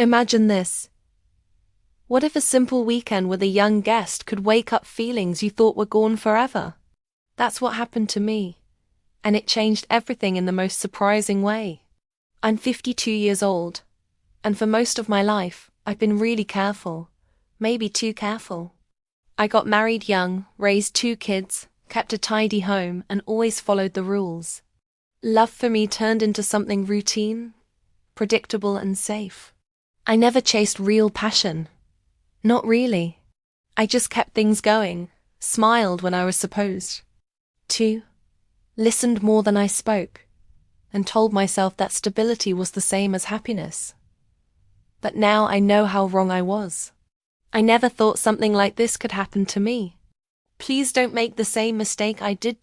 Imagine this. What if a simple weekend with a young guest could wake up feelings you thought were gone forever? That's what happened to me, and it changed everything in the most surprising way. I'm 52 years old, and for most of my life, I've been really careful, maybe too careful. I got married young, raised 2 kids, kept a tidy home, and always followed the rules. Love for me turned into something routine, predictable, and safe. I never chased real passion. Not really. I just kept things going, smiled when I was supposed to, listened more than I spoke, and told myself that stability was the same as happiness. But now I know how wrong I was. I never thought something like this could happen to me. Please don't make the same mistake I did.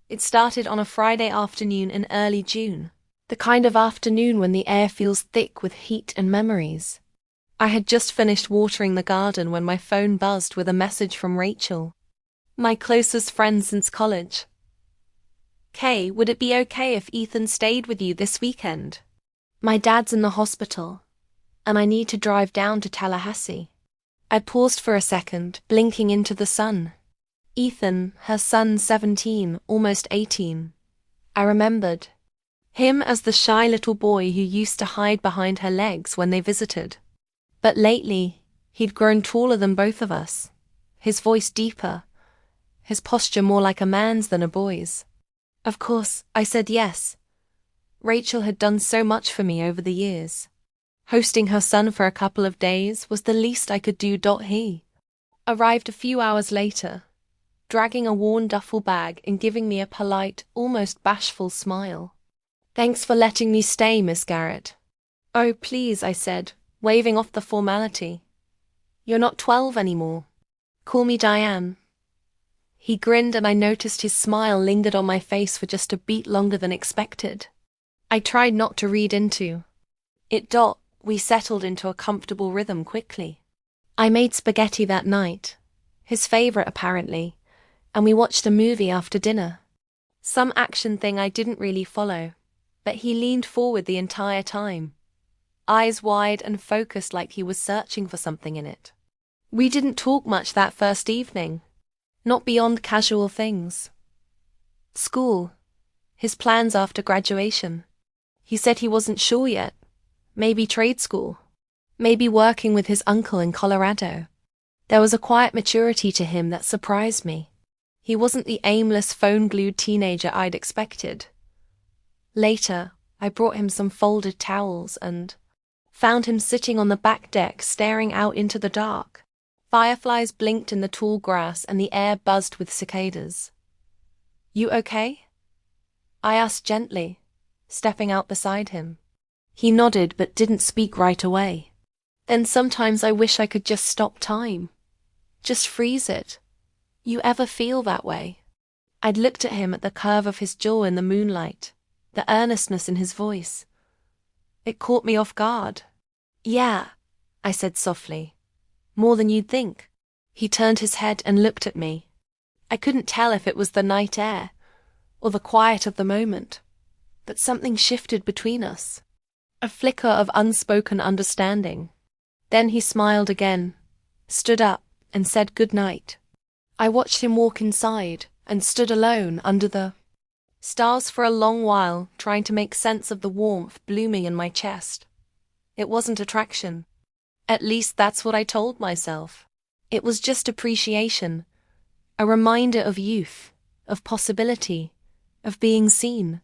It started on a Friday afternoon in early June, the kind of afternoon when the air feels thick with heat and memories. I had just finished watering the garden when my phone buzzed with a message from Rachel, my closest friend since college. "Kay, would it be okay if Ethan stayed with you this weekend? My dad's in the hospital, and I need to drive down to Tallahassee." I paused for a second, blinking into the sun. Ethan, her son 17, almost 18. I remembered him as the shy little boy who used to hide behind her legs when they visited. But lately, he'd grown taller than both of us, his voice deeper, his posture more like a man's than a boy's. Of course, I said yes. Rachel had done so much for me over the years. Hosting her son for a couple of days was the least I could do. He arrived a few hours later, dragging a worn duffel bag and giving me a polite, almost bashful smile. "Thanks for letting me stay, Miss Garrett." "Oh, please," I said, waving off the formality. "You're not 12 anymore. Call me Diane." He grinned, and I noticed his smile lingered on my face for just a beat longer than expected. I tried not to read into it. We settled into a comfortable rhythm quickly. I made spaghetti that night, his favorite apparently, and we watched a movie after dinner. Some action thing I didn't really follow, but he leaned forward the entire time, eyes wide and focused like he was searching for something in it. We didn't talk much that first evening, not beyond casual things. School, his plans after graduation. He said he wasn't sure yet. Maybe trade school. Maybe working with his uncle in Colorado. There was a quiet maturity to him that surprised me. He wasn't the aimless, phone-glued teenager I'd expected. Later, I brought him some folded towels and found him sitting on the back deck staring out into the dark. Fireflies blinked in the tall grass and the air buzzed with cicadas. "You okay?" I asked gently, stepping out beside him. He nodded but didn't speak right away. Then sometimes I wish I could just stop time. Just freeze it. You ever feel that way? I'd looked at him, at the curve of his jaw in the moonlight, the earnestness in his voice. It caught me off guard. "Yeah," I said softly. "More than you'd think." He turned his head and looked at me. I couldn't tell if it was the night air or the quiet of the moment, but something shifted between us. A flicker of unspoken understanding. Then he smiled again, stood up, and said good night. I watched him walk inside and stood alone under the stars for a long while, trying to make sense of the warmth blooming in my chest. It wasn't attraction. At least that's what I told myself. It was just appreciation, a reminder of youth, of possibility, of being seen.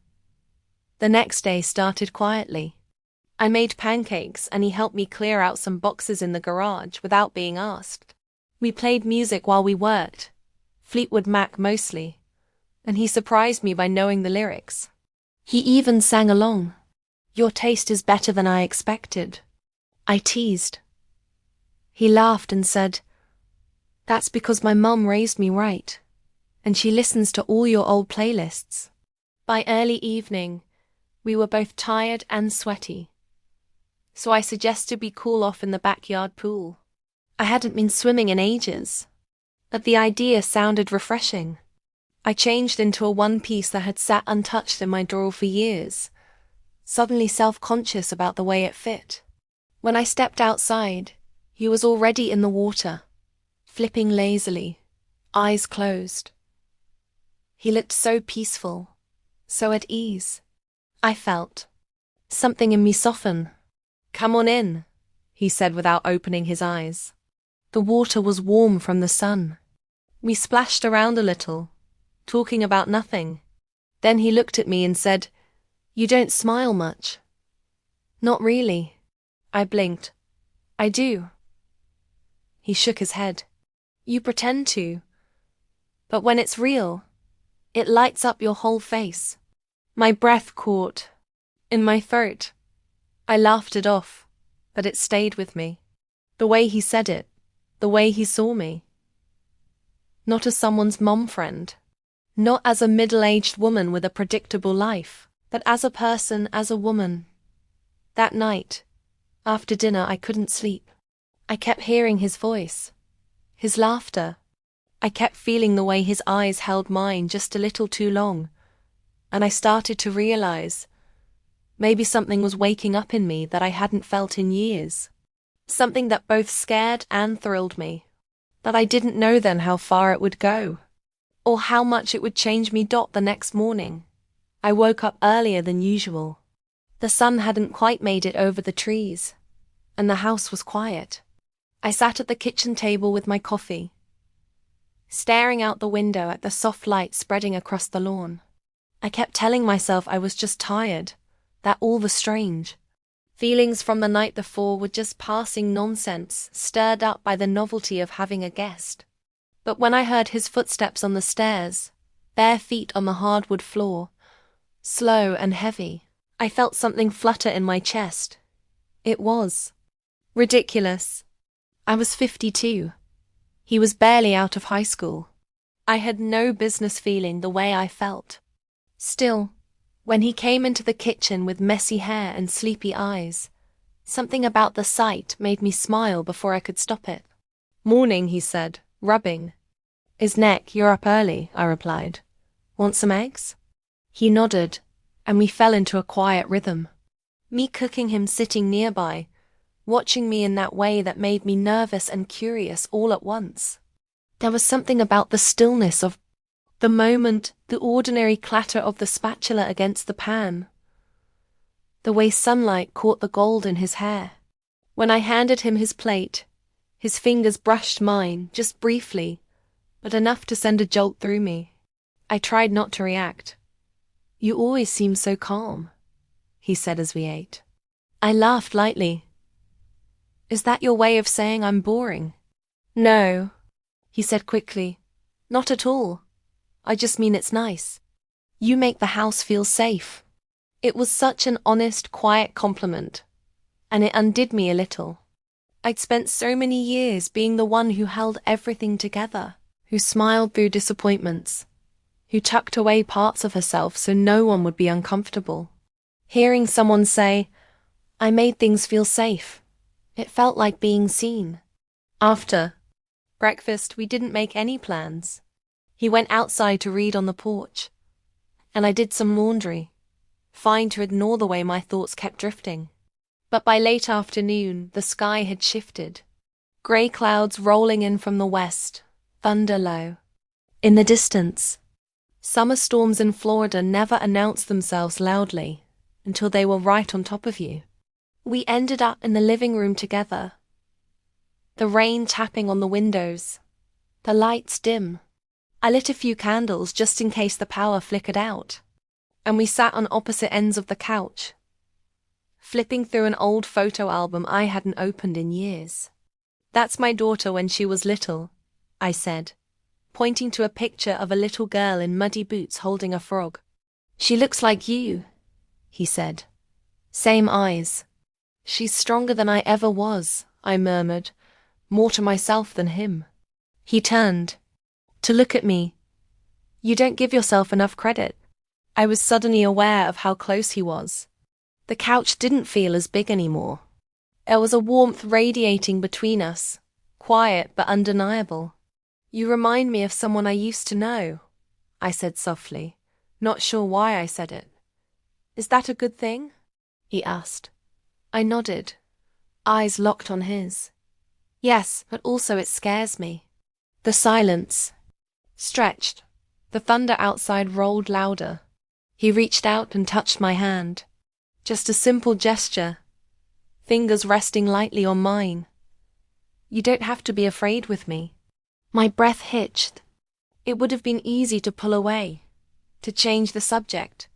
The next day started quietly. I made pancakes and he helped me clear out some boxes in the garage without being asked. We played music while we worked, Fleetwood Mac mostly, and he surprised me by knowing the lyrics. He even sang along. "Your taste is better than I expected," I teased. He laughed and said, "That's because my mum raised me right, and she listens to all your old playlists." By early evening, we were both tired and sweaty, so I suggested we cool off in the backyard pool. I hadn't been swimming in ages, but the idea sounded refreshing. I changed into a one-piece that had sat untouched in my drawer for years, suddenly self-conscious about the way it fit. When I stepped outside, he was already in the water, flipping lazily, eyes closed. He looked so peaceful, so at ease. I felt something in me soften. "Come on in," he said without opening his eyes. The water was warm from the sun. We splashed around a little, talking about nothing. Then he looked at me and said, "You don't smile much." "Not really." I blinked. "I do." He shook his head. "You pretend to. But when it's real, it lights up your whole face." My breath caught in my throat. I laughed it off, but it stayed with me. The way he said it, the way he saw me. Not as someone's mom friend, not as a middle-aged woman with a predictable life, but as a person, as a woman. That night, after dinner, I couldn't sleep. I kept hearing his voice, his laughter. I kept feeling the way his eyes held mine just a little too long, and I started to realize maybe something was waking up in me that I hadn't felt in years. Something that both scared and thrilled me. That I didn't know then how far it would go, or how much it would change me. The next morning, I woke up earlier than usual. The sun hadn't quite made it over the trees, and the house was quiet. I sat at the kitchen table with my coffee, staring out the window at the soft light spreading across the lawn. I kept telling myself I was just tired, that all the strange feelings from the night before were just passing nonsense, stirred up by the novelty of having a guest. But when I heard his footsteps on the stairs, bare feet on the hardwood floor, slow and heavy, I felt something flutter in my chest. It was ridiculous. I was 52. He was barely out of high school. I had no business feeling the way I felt. Still, when he came into the kitchen with messy hair and sleepy eyes, something about the sight made me smile before I could stop it. "Morning," he said, rubbing his neck. "You're up early," I replied. "Want some eggs?" He nodded, and we fell into a quiet rhythm. Me cooking, him sitting nearby, watching me in that way that made me nervous and curious all at once. There was something about the stillness of the moment, the ordinary clatter of the spatula against the pan, the way sunlight caught the gold in his hair. When I handed him his plate, his fingers brushed mine, just briefly, but enough to send a jolt through me. I tried not to react. "You always seem so calm," he said as we ate. I laughed lightly. "Is that your way of saying I'm boring?" "No," he said quickly. "Not at all. I just mean it's nice. You make the house feel safe." It was such an honest, quiet compliment, and it undid me a little. I'd spent so many years being the one who held everything together, who smiled through disappointments, who tucked away parts of herself so no one would be uncomfortable. Hearing someone say, "I made things feel safe," it felt like being seen. After breakfast, we didn't make any plans. He went outside to read on the porch, and I did some laundry, fine to ignore the way my thoughts kept drifting. But by late afternoon, the sky had shifted. Grey clouds rolling in from the west, thunder low. In the distance, summer storms in Florida never announced themselves loudly until they were right on top of you. We ended up in the living room together, the rain tapping on the windows, the lights dim. I lit a few candles just in case the power flickered out, and we sat on opposite ends of the couch, flipping through an old photo album I hadn't opened in years. "That's my daughter when she was little," I said, pointing to a picture of a little girl in muddy boots holding a frog. "She looks like you," he said. "Same eyes." "She's stronger than I ever was," I murmured, more to myself than him. He turned to look at me. "You don't give yourself enough credit." I was suddenly aware of how close he was. The couch didn't feel as big anymore. There was a warmth radiating between us, quiet but undeniable. "You remind me of someone I used to know," I said softly, not sure why I said it. "Is that a good thing?" he asked. I nodded. eyes locked on his. Yes, but also it scares me. The silence stretched. The thunder outside rolled louder. He reached out and touched my hand. Just a simple gesture, fingers resting lightly on mine. You don't have to be afraid with me. My breath hitched. It would have been easy to pull away, to change the subject,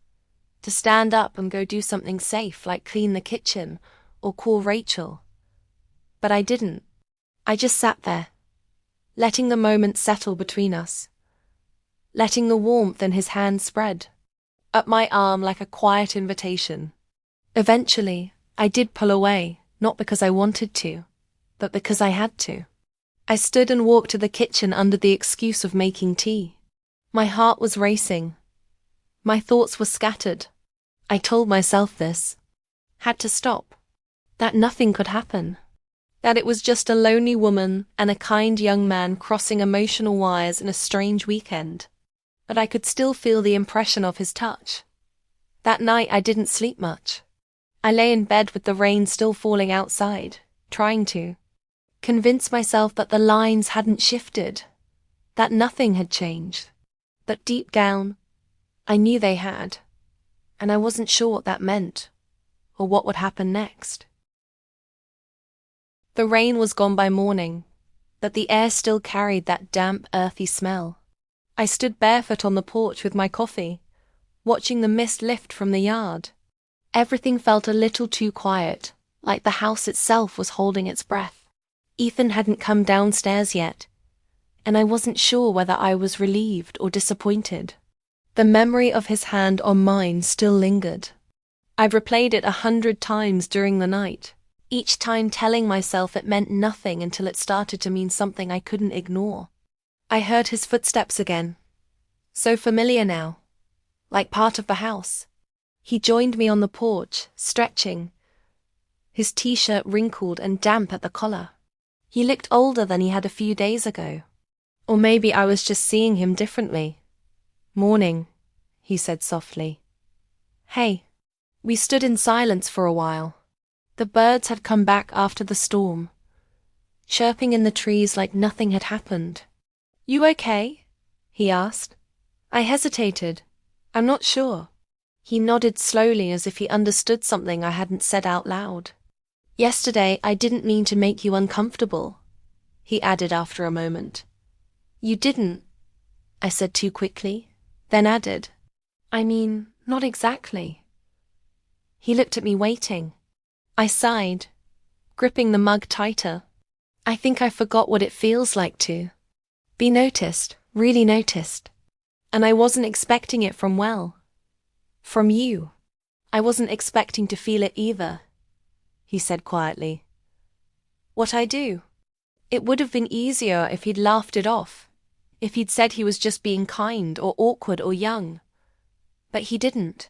to stand up and go do something safe like clean the kitchen or call Rachel. But I didn't. I just sat there, letting the moment settle between us, letting the warmth in his hand spread up my arm like a quiet invitation. Eventually, I did pull away, not because I wanted to, but because I had to. I stood and walked to the kitchen under the excuse of making tea. My heart was racing. My thoughts were scattered. I told myself this. Had to stop. That nothing could happen. That it was just a lonely woman and a kind young man crossing emotional wires in a strange weekend. But I could still feel the impression of his touch. That night I didn't sleep much. I lay in bed with the rain still falling outside, trying to convince myself that the lines hadn't shifted, that nothing had changed. But deep down, I knew they had, and I wasn't sure what that meant, or what would happen next. The rain was gone by morning, but the air still carried that damp, earthy smell. I stood barefoot on the porch with my coffee, watching the mist lift from the yard. Everything felt a little too quiet, like the house itself was holding its breath. Ethan hadn't come downstairs yet, and I wasn't sure whether I was relieved or disappointed. The memory of his hand on mine still lingered. I'd replayed it 100 times during the night, each time telling myself it meant nothing until it started to mean something I couldn't ignore. I heard his footsteps again, so familiar now, like part of the house. He joined me on the porch, stretching, his t-shirt wrinkled and damp at the collar. He looked older than he had a few days ago. Or maybe I was just seeing him differently. "Morning," he said softly. "Hey." We stood in silence for a while. The birds had come back after the storm, chirping in the trees like nothing had happened. "You okay?" he asked. I hesitated. "I'm not sure." He nodded slowly as if he understood something I hadn't said out loud. "Yesterday I didn't mean to make you uncomfortable," he added after a moment. "You didn't," I said too quickly, then added, "I mean, not exactly." He looked at me waiting. I sighed, gripping the mug tighter. I think I forgot what it feels like to be noticed, really noticed. And I wasn't expecting it from from you. I wasn't expecting to feel it either, he said quietly. What I do? It would have been easier if he'd laughed it off, if he'd said he was just being kind or awkward or young. But he didn't.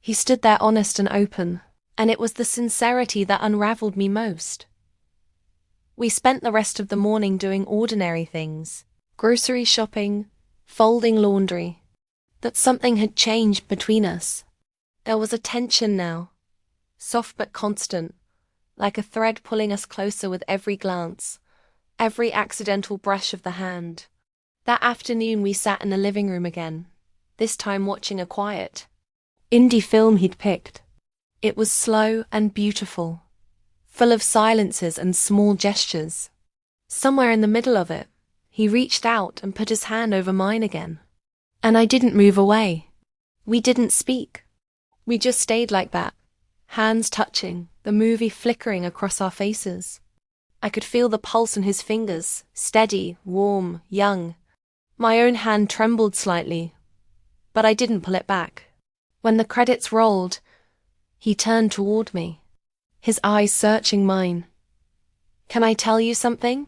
He stood there honest and open, and it was the sincerity that unraveled me most. We spent the rest of the morning doing ordinary things, grocery shopping, folding laundry. That something had changed between us. There was a tension now, soft but constant, like a thread pulling us closer with every glance, every accidental brush of the hand. That afternoon we sat in the living room again, this time watching a quiet indie film he'd picked. It was slow and beautiful, full of silences and small gestures. Somewhere in the middle of it, he reached out and put his hand over mine again. And I didn't move away. We didn't speak. We just stayed like that, hands touching, the movie flickering across our faces. I could feel the pulse in his fingers, steady, warm, young. My own hand trembled slightly, but I didn't pull it back. When the credits rolled, he turned toward me, his eyes searching mine. "Can I tell you something?"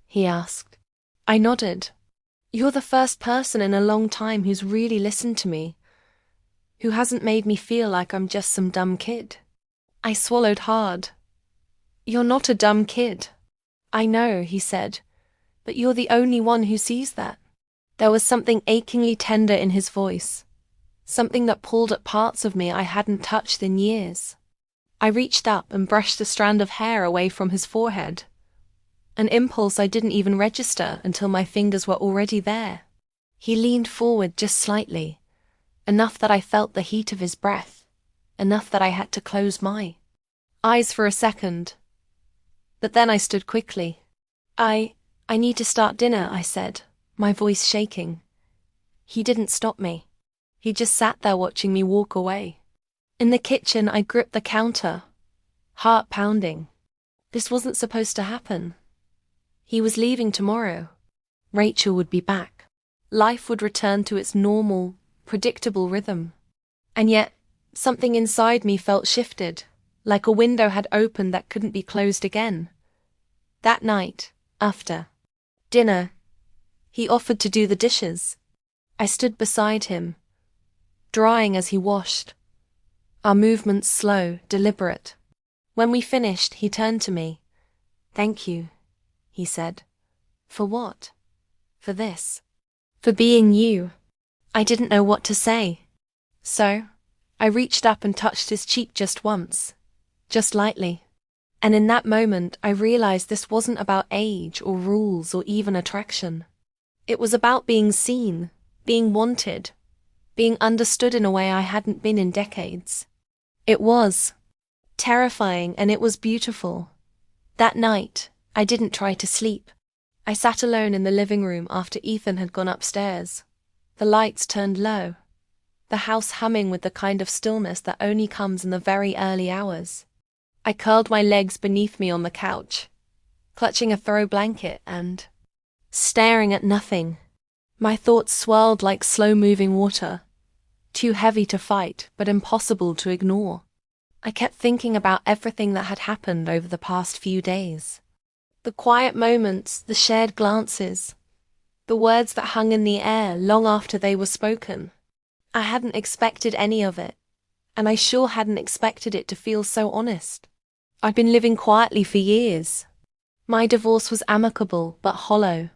he asked. I nodded. "You're the first person in a long time who's really listened to me, who hasn't made me feel like I'm just some dumb kid." I swallowed hard. "You're not a dumb kid." "I know," he said, "but you're the only one who sees that." There was something achingly tender in his voice, something that pulled at parts of me I hadn't touched in years. I reached up and brushed a strand of hair away from his forehead. An impulse I didn't even register until my fingers were already there. He leaned forward just slightly, enough that I felt the heat of his breath, enough that I had to close my eyes for a second. But then I stood quickly. I need to start dinner, I said, my voice shaking. He didn't stop me. He just sat there watching me walk away. In the kitchen, I gripped the counter, heart pounding. This wasn't supposed to happen. He was leaving tomorrow. Rachel would be back. Life would return to its normal, predictable rhythm. And yet, something inside me felt shifted, like a window had opened that couldn't be closed again. That night, after dinner, he offered to do the dishes. I stood beside him, drying as he washed, our movements slow, deliberate. When we finished, he turned to me. "Thank you," he said. "For what?" "For this. For being you." I didn't know what to say. So, I reached up and touched his cheek just once, just lightly. And in that moment, I realized this wasn't about age or rules or even attraction. It was about being seen, being wanted, being understood in a way I hadn't been in decades. It was terrifying, and it was beautiful. That night, I didn't try to sleep. I sat alone in the living room after Ethan had gone upstairs. The lights turned low, the house humming with the kind of stillness that only comes in the very early hours. I curled my legs beneath me on the couch, clutching a throw blanket and staring at nothing. My thoughts swirled like slow-moving water, too heavy to fight but impossible to ignore. I kept thinking about everything that had happened over the past few days. The quiet moments, the shared glances, the words that hung in the air long after they were spoken. I hadn't expected any of it, and I sure hadn't expected it to feel so honest. I'd been living quietly for years. My divorce was amicable but hollow.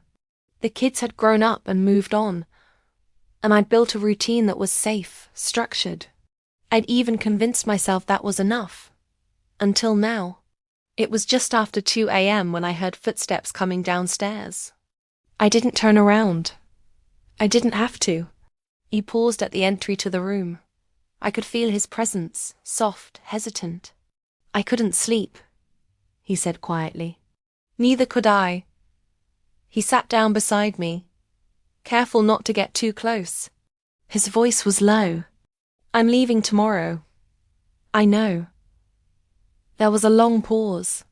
The kids had grown up and moved on, and I'd built a routine that was safe, structured. I'd even convinced myself that was enough. Until now. It was just after 2 a.m. when I heard footsteps coming downstairs. I didn't turn around. I didn't have to. He paused at the entry to the room. I could feel his presence, soft, hesitant. "I couldn't sleep," he said quietly. Neither could I. He sat down beside me, careful not to get too close. His voice was low. "I'm leaving tomorrow." "I know." There was a long pause.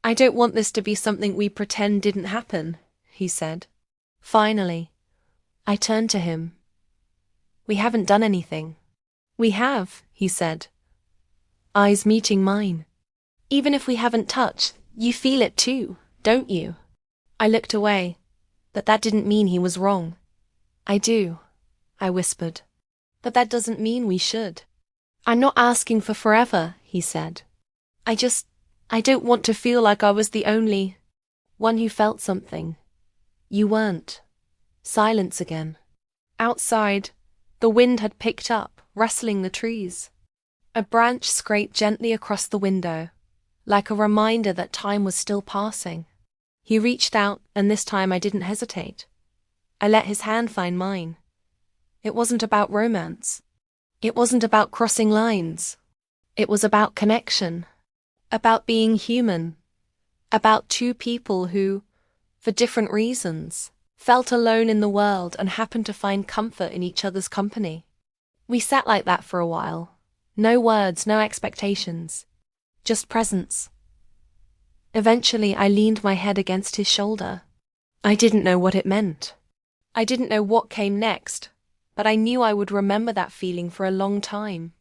"I don't want this to be something we pretend didn't happen," he said. Finally, I turned to him. "We haven't done anything." "We have," he said, eyes meeting mine. "Even if we haven't touched, you feel it too, don't you?" I looked away, but that didn't mean he was wrong. "I do," I whispered. "But that doesn't mean we should." "I'm not asking for forever," he said. I don't want to feel like I was the only one who felt something." "You weren't." Silence again. Outside, the wind had picked up, rustling the trees. A branch scraped gently across the window, like a reminder that time was still passing. He reached out, and this time I didn't hesitate. I let his hand find mine. It wasn't about romance. It wasn't about crossing lines. It was about connection. About being human. About two people who, for different reasons, felt alone in the world and happened to find comfort in each other's company. We sat like that for a while. No words, no expectations. Just presence. Eventually, I leaned my head against his shoulder. I didn't know what it meant. I didn't know what came next, but I knew I would remember that feeling for a long time.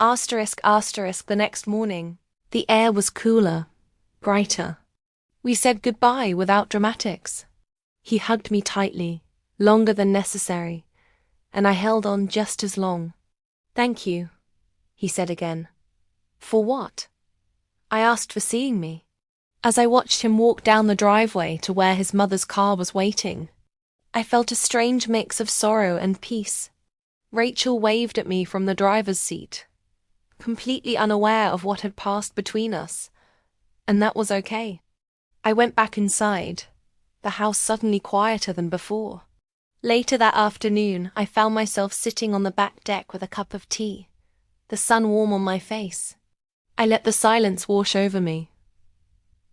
The next morning, the air was cooler, brighter. We said goodbye without dramatics. He hugged me tightly, longer than necessary, and I held on just as long. "Thank you," he said again. "For what?" I asked. "For seeing me." As I watched him walk down the driveway to where his mother's car was waiting, I felt a strange mix of sorrow and peace. Rachel waved at me from the driver's seat. completely unaware of what had passed between us, and that was okay. I went back inside, the house suddenly quieter than before. Later that afternoon, I found myself sitting on the back deck with a cup of tea, the sun warm on my face. I let the silence wash over me.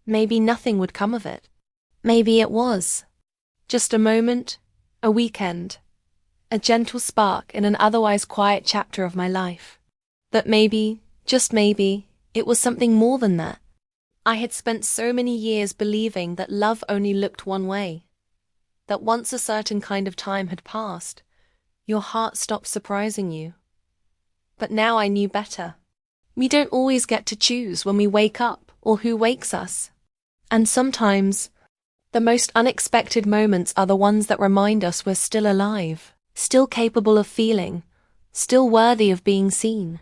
Maybe nothing would come of it. Maybe it was. Just a moment, a weekend, a gentle spark in an otherwise quiet chapter of my life. But maybe, just maybe, it was something more than that. I had spent so many years believing that love only looked one way, that once a certain kind of time had passed, your heart stopped surprising you. But now I knew better. We don't always get to choose when we wake up or who wakes us. And sometimes, the most unexpected moments are the ones that remind us we're still alive, still capable of feeling, still worthy of being seen.